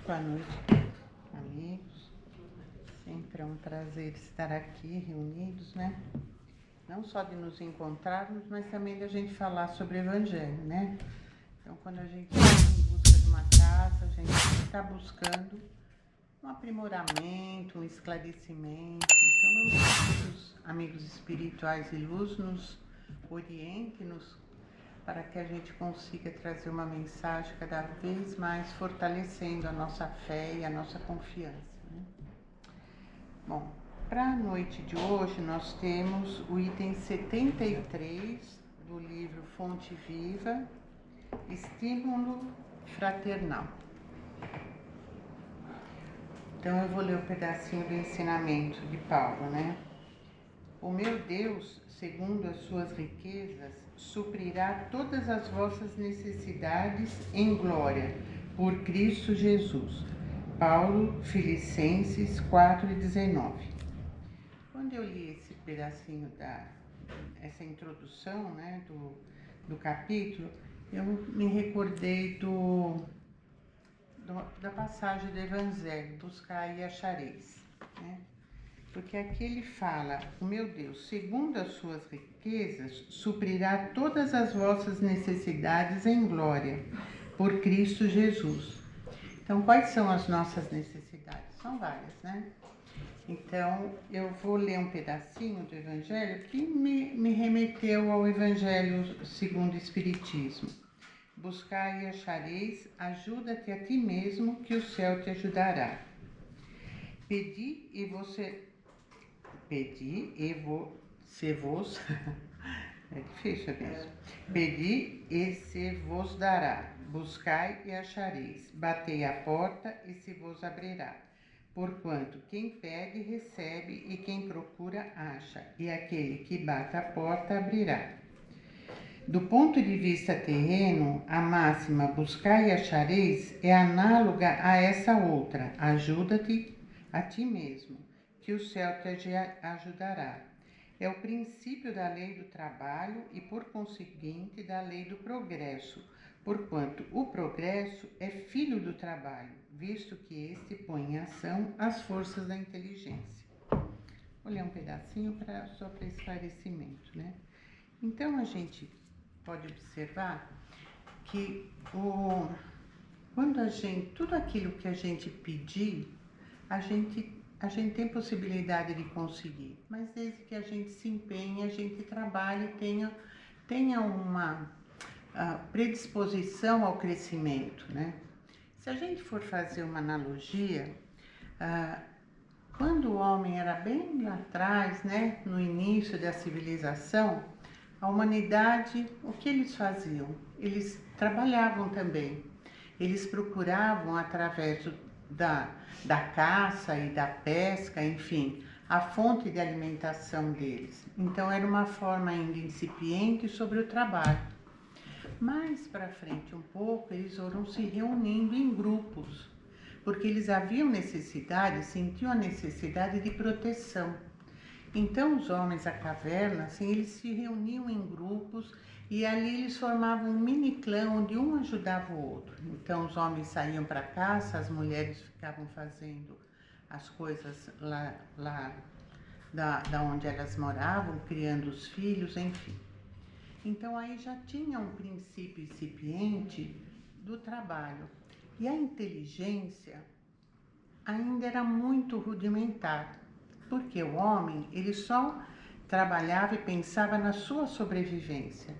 Boa noite, amigos. Sempre é um prazer estar aqui reunidos, né? Não só de nos encontrarmos, mas também da gente falar sobre o Evangelho, né? Então, quando a gente está em busca de uma casa, a gente está buscando um aprimoramento, um esclarecimento. Então, vamos pedir que os amigos espirituais e luz nos orientem, para que a gente consiga trazer uma mensagem cada vez mais fortalecendo a nossa fé e a nossa confiança, né? Bom, para a noite de hoje nós temos o item 73 do livro Fonte Viva, Estímulo Fraternal. Então eu vou ler um pedacinho do ensinamento de Paulo, né? O meu Deus, segundo as suas riquezas, suprirá todas as vossas necessidades em glória, por Cristo Jesus. Paulo, Filipenses 4:19. Quando eu li esse pedacinho essa introdução, né, do capítulo, eu me recordei da passagem do Evangelho, buscai e achareis, né? Porque aqui ele fala, o meu Deus, segundo as suas riquezas, suprirá todas as vossas necessidades em glória, por Cristo Jesus. Então, quais são as nossas necessidades? São várias, né? Então, eu vou ler um pedacinho do Evangelho que me remeteu ao Evangelho segundo o Espiritismo. Buscai e achareis, ajuda-te a ti mesmo, que o céu te ajudará. Pedi e se vos é difícil mesmo. Pedi e se vos dará. Buscai e achareis. Batei a porta e se vos abrirá. Porquanto quem pede recebe e quem procura acha, e aquele que bate a porta abrirá. Do ponto de vista terreno, a máxima buscai e achareis é análoga a essa outra, ajuda-te a ti mesmo, que o céu te ajudará. É o princípio da lei do trabalho e, por conseguinte, da lei do progresso, porquanto o progresso é filho do trabalho, visto que este põe em ação as forças da inteligência. Vou ler um pedacinho só para esclarecimento, né? Então, a gente pode observar que quando tudo aquilo que a gente pedir, a gente tem possibilidade de conseguir, mas desde que a gente se empenhe, a gente trabalhe e tenha uma predisposição ao crescimento, né? Se a gente for fazer uma analogia, quando o homem era bem lá atrás, né, no início da civilização, a humanidade, o que eles faziam? Eles trabalhavam também. Eles procuravam, através da caça e da pesca, enfim, a fonte de alimentação deles. Então, era uma forma ainda incipiente sobre o trabalho. Mais para frente um pouco, eles foram se reunindo em grupos, porque eles sentiam a necessidade de proteção. Então, os homens da caverna, assim, eles se reuniam em grupos e ali eles formavam um mini clã onde um ajudava o outro. Então, os homens saíam para caça, as mulheres ficavam fazendo as coisas lá da onde elas moravam, criando os filhos, enfim. Então, aí já tinha um princípio incipiente do trabalho. E a inteligência ainda era muito rudimentar, porque o homem, ele só trabalhava e pensava na sua sobrevivência.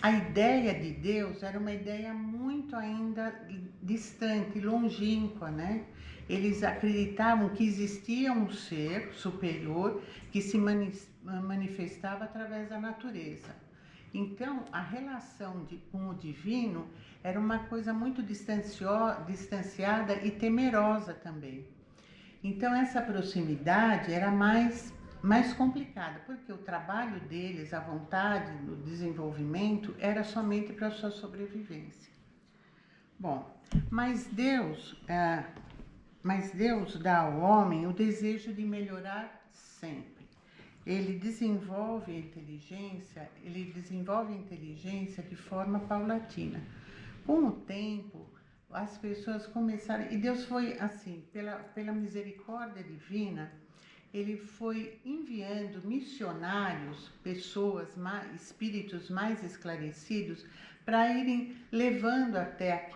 A ideia de Deus era uma ideia muito ainda distante, longínqua, né? Eles acreditavam que existia um ser superior que se manifestava através da natureza. Então, a relação com o divino era uma coisa muito distanciada e temerosa também. Então, essa proximidade era mais complicada, porque o trabalho deles, a vontade, o desenvolvimento, era somente para a sua sobrevivência. Bom, mas Deus dá ao homem o desejo de melhorar sempre. Ele desenvolve a inteligência de forma paulatina. Com o tempo, as pessoas começaram, e Deus foi assim, pela misericórdia divina, ele foi enviando missionários, pessoas, espíritos mais esclarecidos, para irem levando até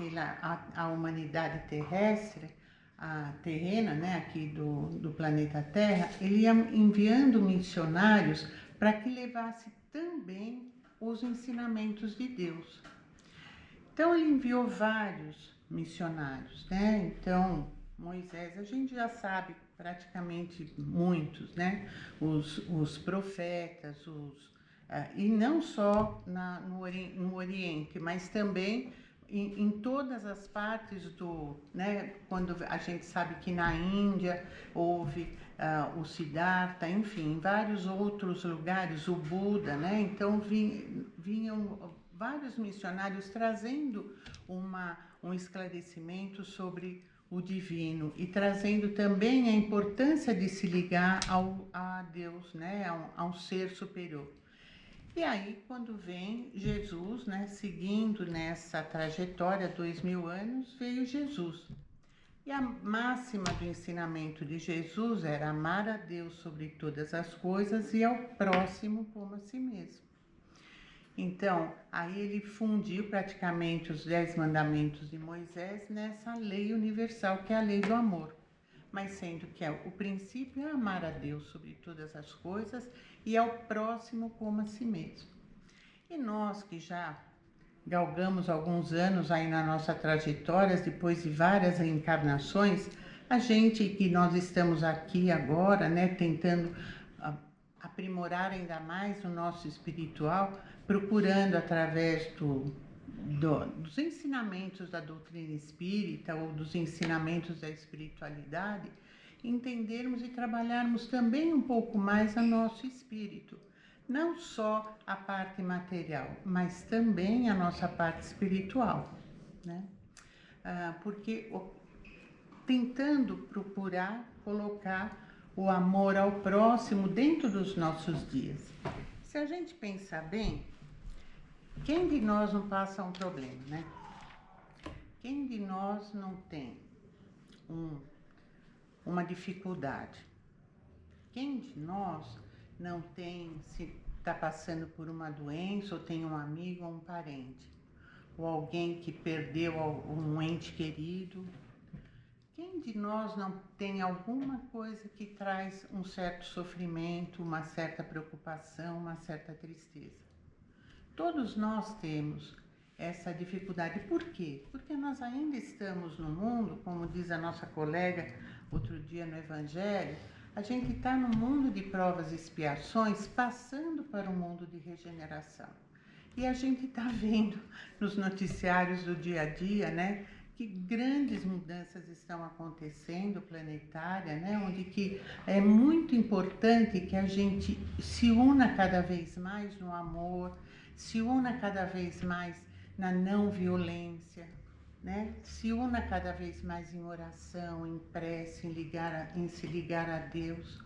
a humanidade terrestre, a terrena, né, aqui do planeta Terra. Ele ia enviando missionários para que levasse também os ensinamentos de Deus. Então ele enviou vários missionários, né? Então Moisés, a gente já sabe praticamente muitos, né? Os profetas, e não só no Oriente, mas também em todas as partes né? Quando a gente sabe que na Índia houve o Siddhartha, enfim, em vários outros lugares, o Buda, né? Então vinham vários missionários trazendo um esclarecimento sobre o divino e trazendo também a importância de se ligar a Deus, né, a um ser superior. E aí, quando vem Jesus, né, seguindo nessa trajetória, 2000 anos, veio Jesus. E a máxima do ensinamento de Jesus era amar a Deus sobre todas as coisas e ao próximo como a si mesmo. Então, aí ele fundiu praticamente os 10 mandamentos de Moisés nessa lei universal, que é a lei do amor. Mas sendo que o princípio é amar a Deus sobre todas as coisas e ao próximo como a si mesmo. E nós que já galgamos alguns anos aí na nossa trajetória, depois de várias reencarnações, a gente que nós estamos aqui agora, né, tentando aprimorar ainda mais o nosso espiritual, procurando através dos ensinamentos da doutrina espírita ou dos ensinamentos da espiritualidade, entendermos e trabalharmos também um pouco mais o nosso espírito. Não só a parte material, mas também a nossa parte espiritual, né? Porque tentando procurar colocar o amor ao próximo dentro dos nossos dias. Se a gente pensar bem, quem de nós não passa um problema, né? Quem de nós não tem uma dificuldade? Quem de nós não tem, se está passando por uma doença, ou tem um amigo ou um parente, ou alguém que perdeu um ente querido? Quem de nós não tem alguma coisa que traz um certo sofrimento, uma certa preocupação, uma certa tristeza? Todos nós temos essa dificuldade. Por quê? Porque nós ainda estamos no mundo, como diz a nossa colega outro dia no Evangelho, a gente está no mundo de provas e expiações, passando para um mundo de regeneração. E a gente está vendo nos noticiários do dia a dia, né, que grandes mudanças estão acontecendo planetária, né, onde que é muito importante que a gente se una cada vez mais no amor, se una cada vez mais na não violência, né? Se una cada vez mais em oração, em prece, em se ligar a Deus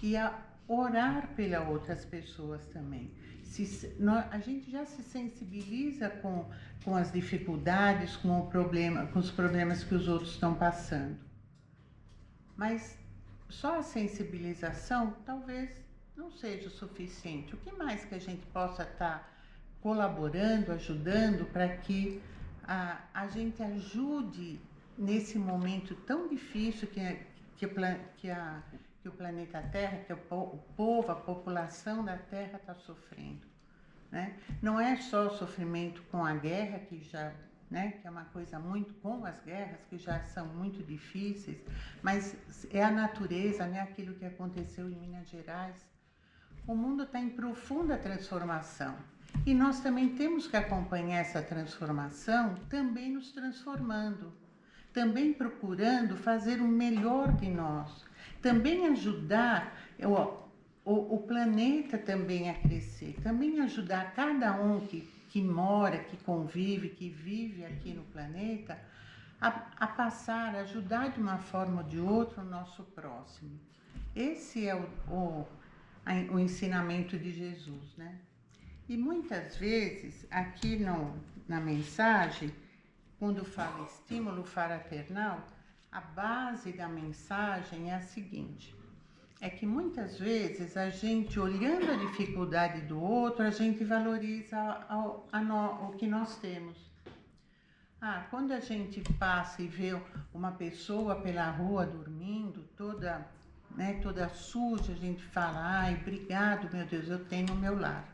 e a orar pelas outras pessoas também. A gente já se sensibiliza com as dificuldades, com os problemas que os outros estão passando. Mas só a sensibilização talvez não seja o suficiente. O que mais que a gente possa estar colaborando, ajudando para que a gente ajude nesse momento tão difícil que o planeta Terra, que o povo, a população da Terra está sofrendo, né? Não é só o sofrimento com a guerra, que já, né, que é uma coisa muito, com as guerras que já são muito difíceis, mas é a natureza, né, aquilo que aconteceu em Minas Gerais. O mundo está em profunda transformação e nós também temos que acompanhar essa transformação, também nos transformando, também procurando fazer o melhor de nós, também ajudar o planeta também a crescer, também ajudar cada um que mora, que convive, que vive aqui no planeta, a passar, a ajudar de uma forma ou de outra o nosso próximo. Esse é o ensinamento de Jesus, né? E muitas vezes, aqui na mensagem, quando fala estímulo fraternal, a base da mensagem é a seguinte: é que muitas vezes a gente, olhando a dificuldade do outro, a gente valoriza o que nós temos. Quando a gente passa e vê uma pessoa pela rua dormindo, toda suja, a gente fala: ai, obrigado, meu Deus, eu tenho o meu lar.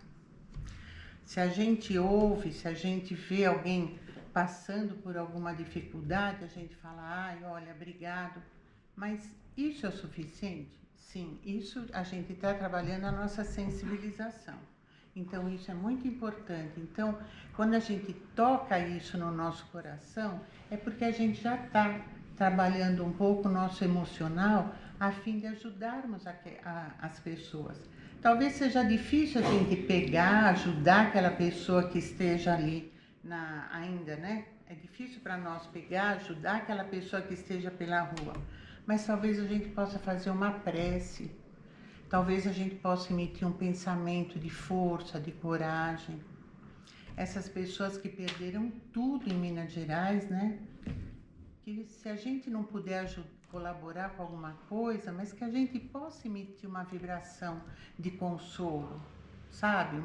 Se a gente ouve, se a gente vê alguém passando por alguma dificuldade, a gente fala: ai, olha, obrigado. Mas isso é o suficiente? Sim, isso a gente está trabalhando a nossa sensibilização. Então, isso é muito importante. Então, quando a gente toca isso no nosso coração, é porque a gente já está trabalhando um pouco o nosso emocional a fim de ajudarmos as pessoas. Talvez seja difícil a gente pegar, ajudar aquela pessoa que esteja ali ainda, né? É difícil para nós pegar, ajudar aquela pessoa que esteja pela rua. Mas talvez a gente possa fazer uma prece. Talvez a gente possa emitir um pensamento de força, de coragem. Essas pessoas que perderam tudo em Minas Gerais, né? Que se a gente não puder colaborar com alguma coisa, mas que a gente possa emitir uma vibração de consolo, sabe?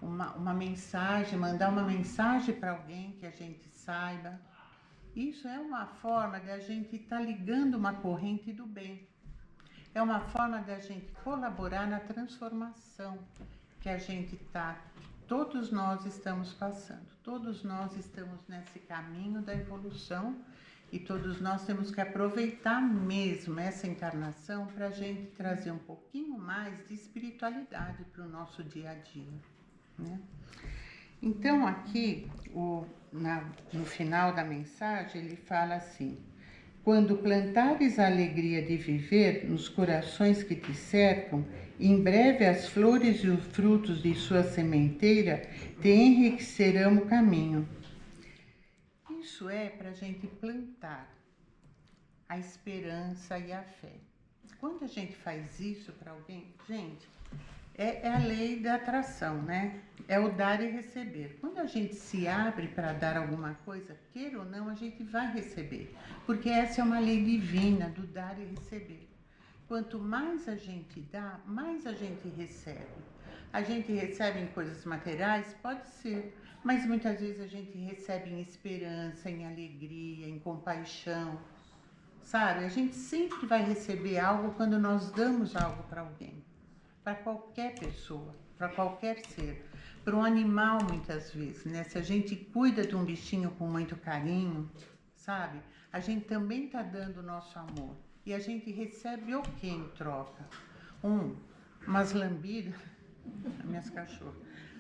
Uma mensagem, mandar uma mensagem para alguém que a gente saiba. Isso é uma forma de a gente estar ligando uma corrente do bem. É uma forma de a gente colaborar na transformação que a gente todos nós estamos passando. Todos nós estamos nesse caminho da evolução e todos nós temos que aproveitar mesmo essa encarnação para a gente trazer um pouquinho mais de espiritualidade para o nosso dia a dia, né? Então aqui, no final da mensagem, ele fala assim: quando plantares a alegria de viver nos corações que te cercam, em breve as flores e os frutos de sua sementeira te enriquecerão o caminho. Isso é para a gente plantar a esperança e a fé. Quando a gente faz isso para alguém, gente, é a lei da atração, né? É o dar e receber. Quando a gente se abre para dar alguma coisa, queira ou não, a gente vai receber. Porque essa é uma lei divina do dar e receber. Quanto mais a gente dá, mais a gente recebe. A gente recebe em coisas materiais? Pode ser. Mas muitas vezes a gente recebe em esperança, em alegria, em compaixão. Sabe? A gente sempre vai receber algo quando nós damos algo para alguém. Para qualquer pessoa, para qualquer ser, para um animal muitas vezes, né? Se a gente cuida de um bichinho com muito carinho, sabe? A gente também está dando o nosso amor. E a gente recebe o que em troca? Umas lambidas, minhas cachorras,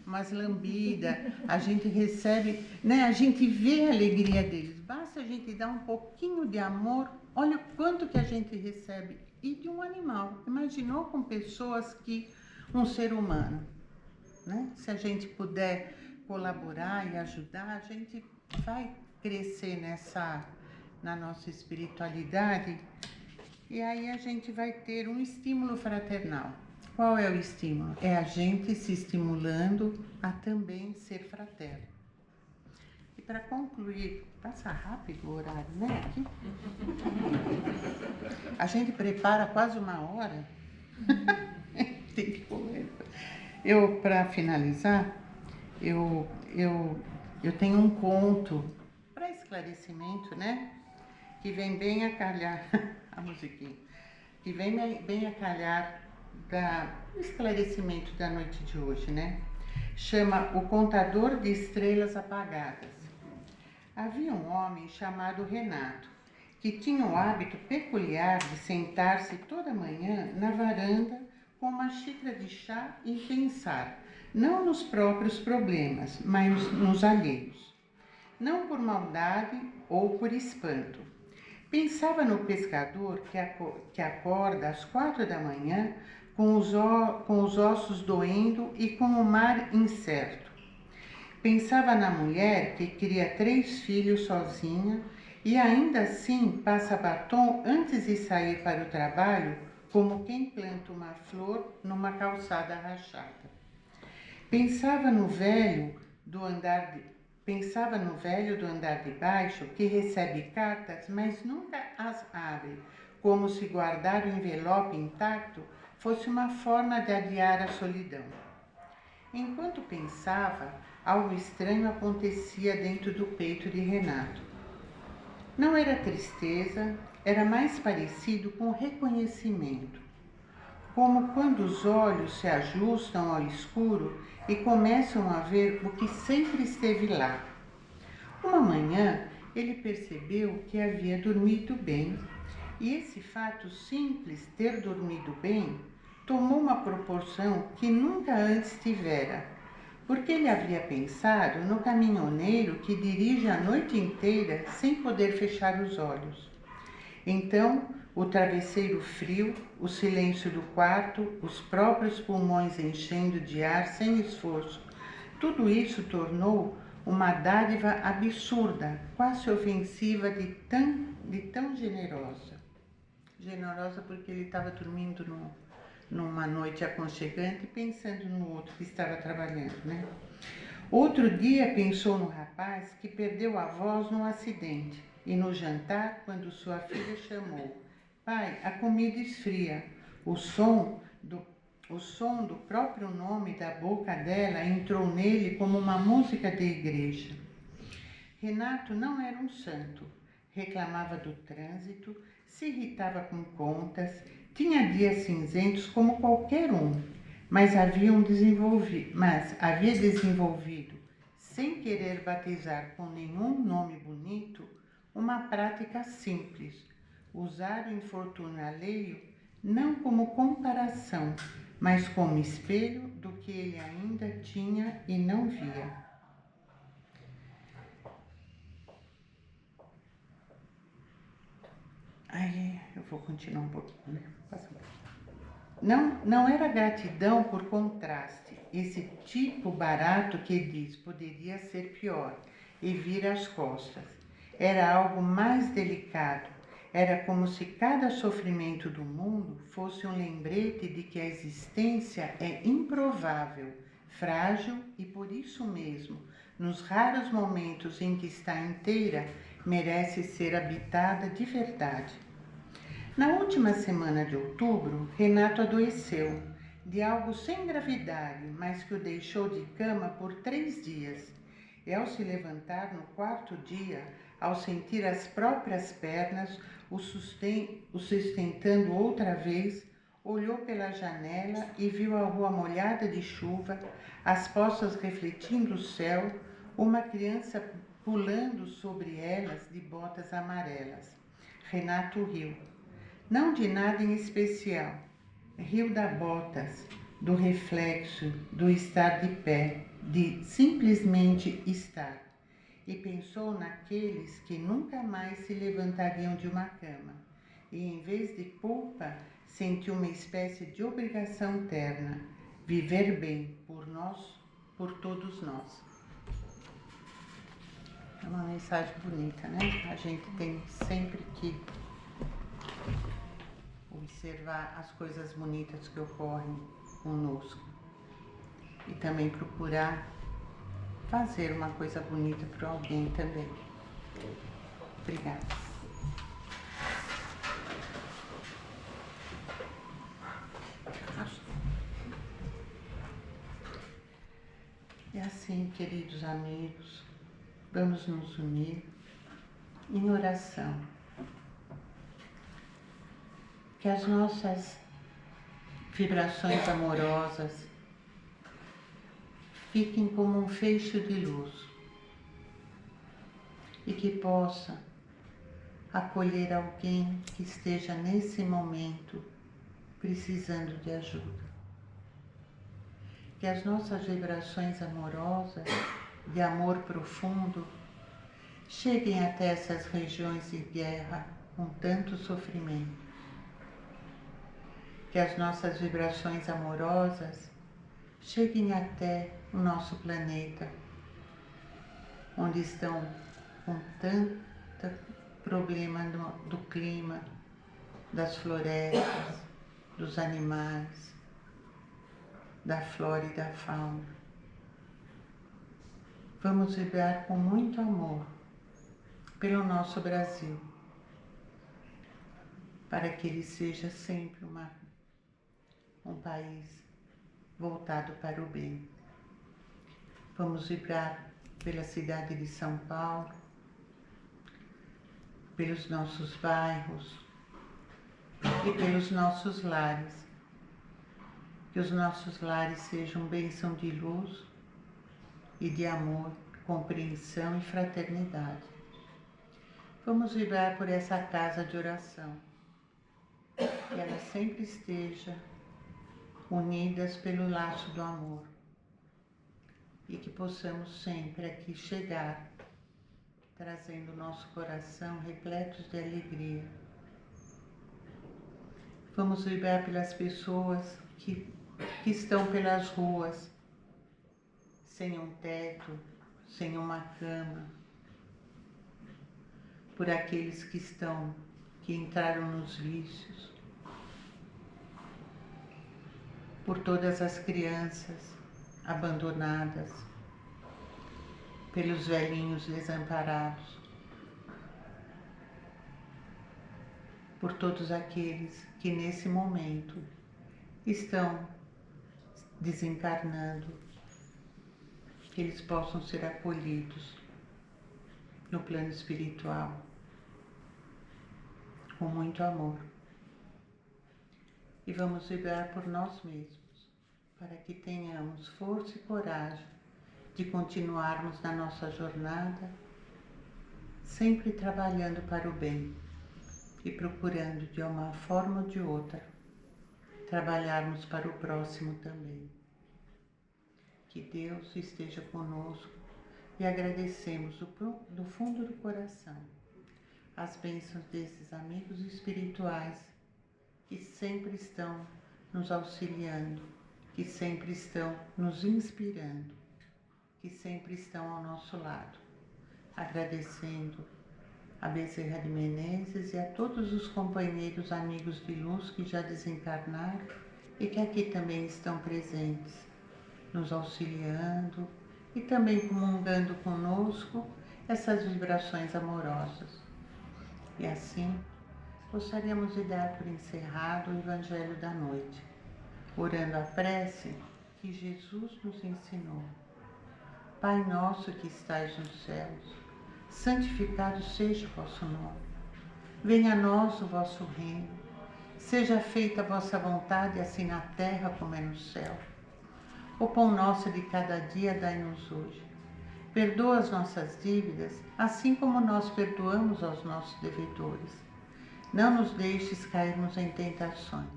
umas lambidas, a gente recebe, né? A gente vê a alegria deles. Basta a gente dar um pouquinho de amor, olha o quanto que a gente recebe. E de um animal. Imaginou com pessoas que um ser humano, né? Se a gente puder colaborar e ajudar, a gente vai crescer na nossa espiritualidade e aí a gente vai ter um estímulo fraternal. Qual é o estímulo? É a gente se estimulando a também ser fraterno. E para concluir, passa rápido o horário, né? Aqui. A gente prepara quase uma hora. Tem que comer. Para finalizar, eu tenho um conto para esclarecimento, né? Que vem bem a calhar, a musiquinha, que vem bem a calhar do esclarecimento da noite de hoje, né? Chama O Contador de Estrelas Apagadas. Havia um homem chamado Renato, que tinha o hábito peculiar de sentar-se toda manhã na varanda com uma xícara de chá e pensar, não nos próprios problemas, mas nos alheios. Não por maldade ou por espanto. Pensava no pescador que acorda às 4 da manhã com os ossos doendo e com o mar incerto. Pensava na mulher que cria 3 filhos sozinha e ainda assim passa batom antes de sair para o trabalho, como quem planta uma flor numa calçada rachada. Pensava no velho do andar Pensava no velho do andar de baixo que recebe cartas, mas nunca as abre, como se guardar o envelope intacto fosse uma forma de adiar a solidão. Enquanto pensava, algo estranho acontecia dentro do peito de Renato. Não era tristeza, era mais parecido com reconhecimento, como quando os olhos se ajustam ao escuro e começam a ver o que sempre esteve lá. Uma manhã, ele percebeu que havia dormido bem, e esse fato simples, ter dormido bem, tomou uma proporção que nunca antes tivera, porque ele havia pensado no caminhoneiro que dirige a noite inteira sem poder fechar os olhos. Então, o travesseiro frio, o silêncio do quarto, os próprios pulmões enchendo de ar sem esforço, tudo isso tornou uma dádiva absurda, quase ofensiva de tão generosa. Generosa porque ele estava dormindo numa noite aconchegante, pensando no outro que estava trabalhando, né? Outro dia pensou no rapaz que perdeu a voz num acidente e no jantar, quando sua filha chamou: "Pai, a comida esfria." O som do próprio nome da boca dela entrou nele como uma música de igreja. Renato não era um santo. Reclamava do trânsito, se irritava com contas, tinha dias cinzentos como qualquer um, mas havia desenvolvido, sem querer batizar com nenhum nome bonito, uma prática simples: usar o infortúnio alheio não como comparação, mas como espelho do que ele ainda tinha e não via. Aí eu vou continuar um pouquinho, né? Passa um pouquinho. Não era gratidão por contraste, esse tipo barato que diz poderia ser pior e vira as costas. Era algo mais delicado. Era como se cada sofrimento do mundo fosse um lembrete de que a existência é improvável, frágil e por isso mesmo, nos raros momentos em que está inteira, merece ser habitada de verdade. Na última semana de outubro, Renato adoeceu de algo sem gravidade, mas que o deixou de cama por 3 dias. E ao se levantar no 4º dia, ao sentir as próprias pernas o sustentando outra vez, olhou pela janela e viu a rua molhada de chuva, as poças refletindo o céu, uma criança pulando sobre elas de botas amarelas. Renato riu. Não de nada em especial. Riu da botas, do reflexo, do estar de pé, de simplesmente estar. E pensou naqueles que nunca mais se levantariam de uma cama. E em vez de culpa, sentiu uma espécie de obrigação terna, viver bem por nós, por todos nós. É uma mensagem bonita, né? A gente tem sempre que observar as coisas bonitas que ocorrem conosco e também procurar fazer uma coisa bonita para alguém também. Obrigada. E assim, queridos amigos, vamos nos unir em oração. Que as nossas vibrações amorosas fiquem como um feixe de luz e que possa acolher alguém que esteja nesse momento precisando de ajuda. Que as nossas vibrações amorosas, de amor profundo, cheguem até essas regiões de guerra com tanto sofrimento. Que as nossas vibrações amorosas cheguem até o nosso planeta, onde estão com tanto problema do clima, das florestas, dos animais, da flora e da fauna. Vamos vibrar com muito amor pelo nosso Brasil, para que ele seja sempre um país voltado para o bem. Vamos vibrar pela cidade de São Paulo, pelos nossos bairros e pelos nossos lares. Que os nossos lares sejam bênção de luz e de amor, compreensão e fraternidade. Vamos vibrar por essa casa de oração, que ela sempre esteja unidas pelo laço do amor e que possamos sempre aqui chegar trazendo nosso coração repletos de alegria. Vamos vibrar pelas pessoas que estão pelas ruas, sem um teto, sem uma cama, por aqueles que entraram nos vícios, por todas as crianças abandonadas, pelos velhinhos desamparados, por todos aqueles que nesse momento estão desencarnando, que eles possam ser acolhidos no plano espiritual com muito amor. E vamos vibrar por nós mesmos, para que tenhamos força e coragem de continuarmos na nossa jornada, sempre trabalhando para o bem e procurando de uma forma ou de outra trabalharmos para o próximo também. Que Deus esteja conosco e agradecemos do fundo do coração as bênçãos desses amigos espirituais que sempre estão nos auxiliando, que sempre estão nos inspirando, que sempre estão ao nosso lado. Agradecendo a Bezerra de Menezes e a todos os companheiros amigos de luz que já desencarnaram e que aqui também estão presentes, nos auxiliando e também comungando conosco essas vibrações amorosas. E assim, gostaríamos de dar por encerrado o Evangelho da noite, orando a prece que Jesus nos ensinou. Pai nosso que estais nos céus, santificado seja o vosso nome. Venha a nós o vosso reino. Seja feita a vossa vontade, assim na terra como é no céu. O pão nosso de cada dia dai-nos hoje. Perdoa as nossas dívidas, assim como nós perdoamos aos nossos devedores. Não nos deixes cairmos em tentações,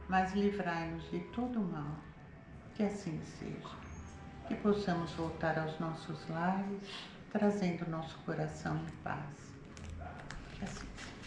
mas livrai-nos de todo o mal. Que assim seja. Que possamos voltar aos nossos lares, trazendo nosso coração em paz. Que assim seja.